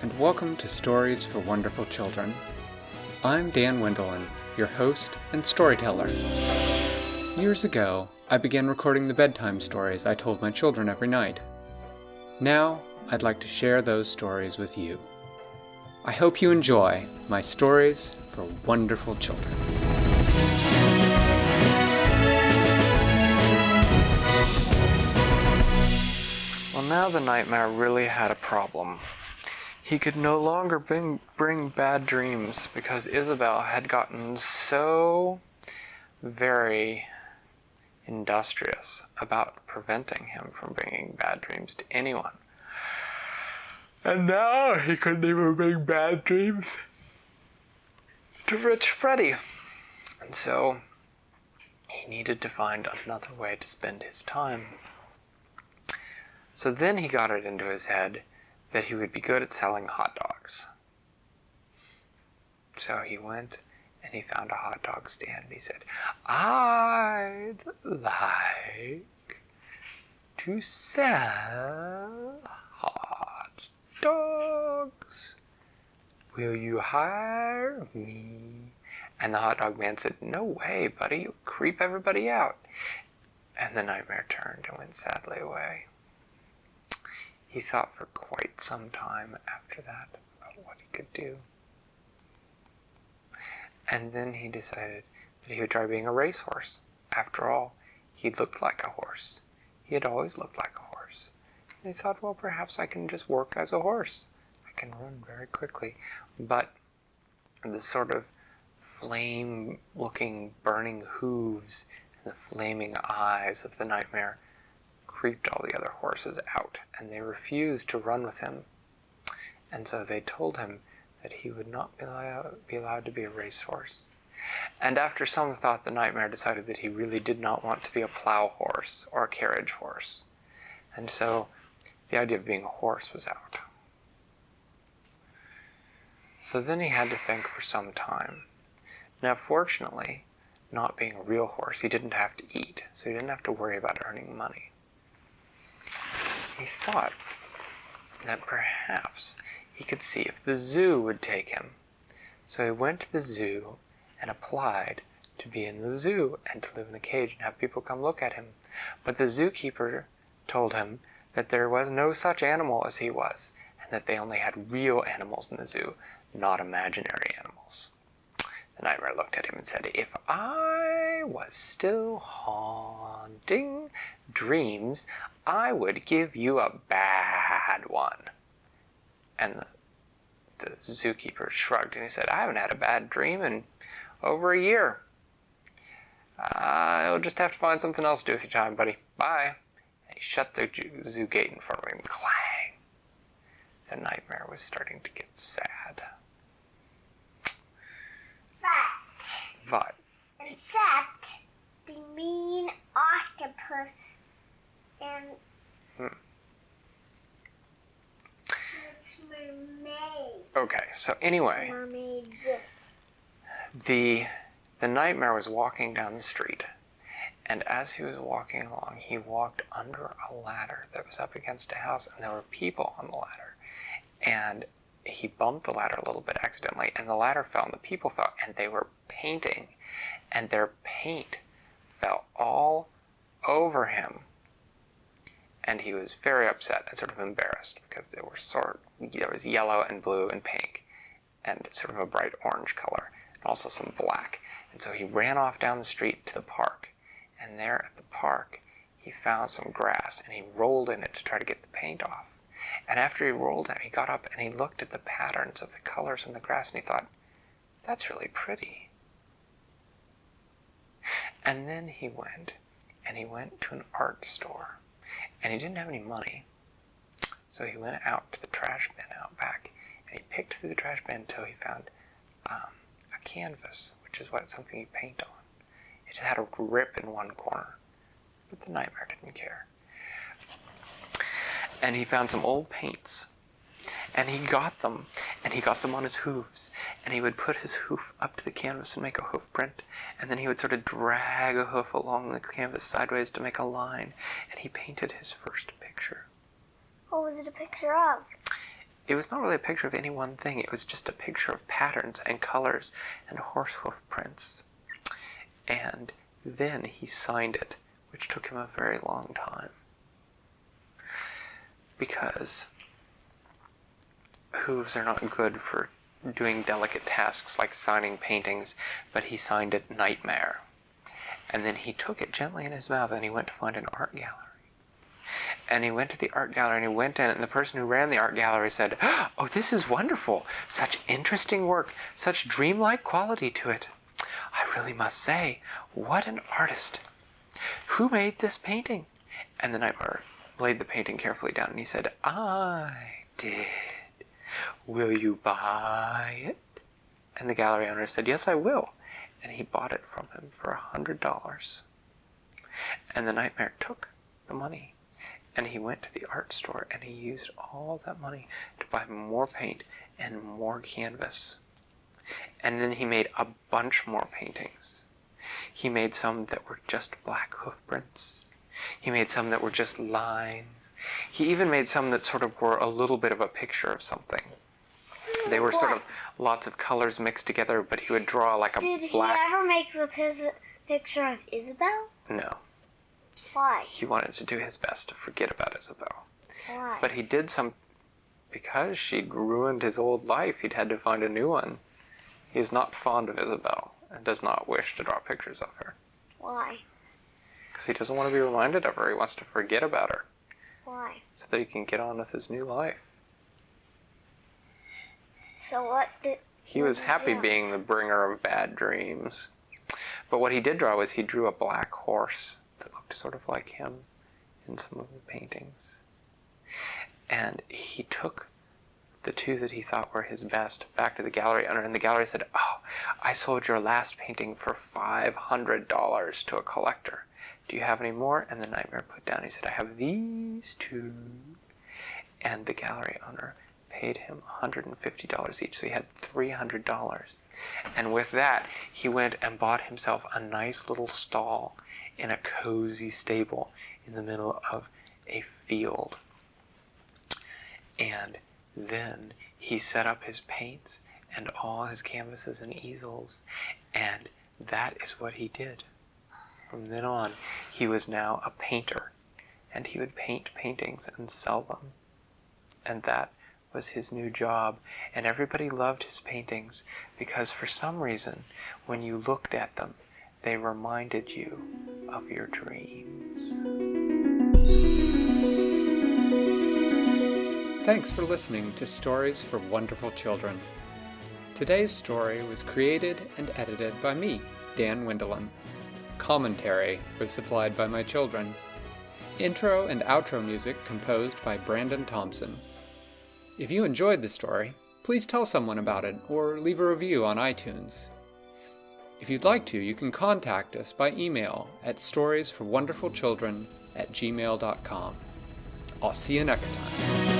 and welcome to Stories for Wonderful Children. I'm Dan Wendelin, your host and storyteller. Years ago, I began recording the bedtime stories I told my children every night. Now, I'd like to share those stories with you. I hope you enjoy my Stories for Wonderful Children. Well, now the nightmare really had a problem. He could no longer bring bad dreams because Isabel had gotten so very industrious about preventing him from bringing bad dreams to anyone. And now he couldn't even bring bad dreams to Rich Freddy. And so he needed to find another way to spend his time. So then he got it into his head that he would be good at selling hot dogs. So he went and he found a hot dog stand and he said, "I'd like to sell hot dogs. Will you hire me?" And the hot dog man said, "No way, buddy, you'll creep everybody out." And the nightmare turned and went sadly away. He thought for quite some time after that about what he could do. And then he decided that he would try being a racehorse. After all, he looked like a horse. He had always looked like a horse. And he thought, well, perhaps I can just work as a horse. I can run very quickly. But the sort of flame-looking, burning hooves and the flaming eyes of the nightmare creeped all the other horses out, and they refused to run with him. And so they told him that he would not be allowed to be a racehorse. And after some thought, the nightmare decided that he really did not want to be a plow horse or a carriage horse. And so the idea of being a horse was out. So then he had to think for some time. Now, fortunately, not being a real horse, he didn't have to eat, so he didn't have to worry about earning money. He thought that perhaps he could see if the zoo would take him. So he went to the zoo and applied to be in the zoo and to live in a cage and have people come look at him. But the zookeeper told him that there was no such animal as he was, and that they only had real animals in the zoo, not imaginary animals. The nightmare looked at him and said, "If I was still haunting dreams, I would give you a bad one." And the zookeeper shrugged and he said, "I haven't had a bad dream in over a year. You'll just have to find something else to do with your time, buddy. Bye." And he shut the zoo gate in front of him. Clang! The nightmare was starting to get sad. But except the mean octopus and it's mermaid. Okay, so anyway, Mermaid. the nightmare was walking down the street, and as he was walking along, he walked under a ladder that was up against a house, and there were people on the ladder, and he bumped the ladder a little bit accidentally, and the ladder fell, and the people fell, and they were painting, and their paint fell all over him. And he was very upset and sort of embarrassed because there was yellow and blue and pink and sort of a bright orange color and also some black. And so he ran off down the street to the park, and there at the park he found some grass and he rolled in it to try to get the paint off. And after he rolled it, he got up and he looked at the patterns of the colors in the grass and he thought, "That's really pretty." And then he went to an art store, and he didn't have any money. So he went out to the trash bin out back, and he picked through the trash bin until he found a canvas, which is something you paint on. It had a rip in one corner, but the nightmare didn't care. And he found some old paints, and he got them on his hooves, and he would put his hoof up to the canvas and make a hoof print, and then he would sort of drag a hoof along the canvas sideways to make a line, and he painted his first picture. What was it a picture of? it was not really a picture of any one thing. It was just a picture of patterns and colors and horse hoof prints. And then he signed it, which took him a very long time. Because hooves are not good for doing delicate tasks like signing paintings, but he signed it Nightmare. And then he took it gently in his mouth and he went to find an art gallery. And he went to the art gallery and he went in, and the person who ran the art gallery said, "Oh, this is wonderful. Such interesting work, such dreamlike quality to it. I really must say, what an artist. Who made this painting?" And the Nightmare laid the painting carefully down and he said, "I did. Will you buy it?" And the gallery owner said, "Yes, I will." And he bought it from him for $100. And the Nightmare took the money and he went to the art store and he used all that money to buy more paint and more canvas. And then he made a bunch more paintings. He made some that were just black hoof prints. He made some that were just lines. He even made some that sort of were a little bit of a picture of something. They were sort of lots of colors mixed together, but he would draw like a Did black... he ever make the picture of Isabel? No. Why? He wanted to do his best to forget about Isabel. Why? But he did some... Because she'd ruined his old life, he'd had to find a new one. He is not fond of Isabel and does not wish to draw pictures of her. Why? Because he doesn't want to be reminded of her. He wants to forget about her. Why? So that he can get on with his new life. So what did... He was happy being the bringer of bad dreams. But what he did draw was he drew a black horse that looked sort of like him in some of the paintings. And he took the two that he thought were his best back to the gallery owner, and the gallery said, "Oh, I sold your last painting for $500 to a collector. Do you have any more?" And the Nightmare put down, he said, "I have these two." And the gallery owner paid him $150 each, so he had $300. And with that, he went and bought himself a nice little stall in a cozy stable in the middle of a field. And then he set up his paints and all his canvases and easels, and that is what he did. From then on, he was now a painter, and he would paint paintings and sell them. And that was his new job, and everybody loved his paintings because for some reason, when you looked at them, they reminded you of your dreams. Thanks for listening to Stories for Wonderful Children. Today's story was created and edited by me, Dan Wendelin. Commentary was supplied by my children. Intro and outro music composed by Brandon Thompson. If you enjoyed the story, please tell someone about it or leave a review on iTunes. If you'd like to, you can contact us by email at storiesforwonderfulchildren@gmail.com. I'll see you next time.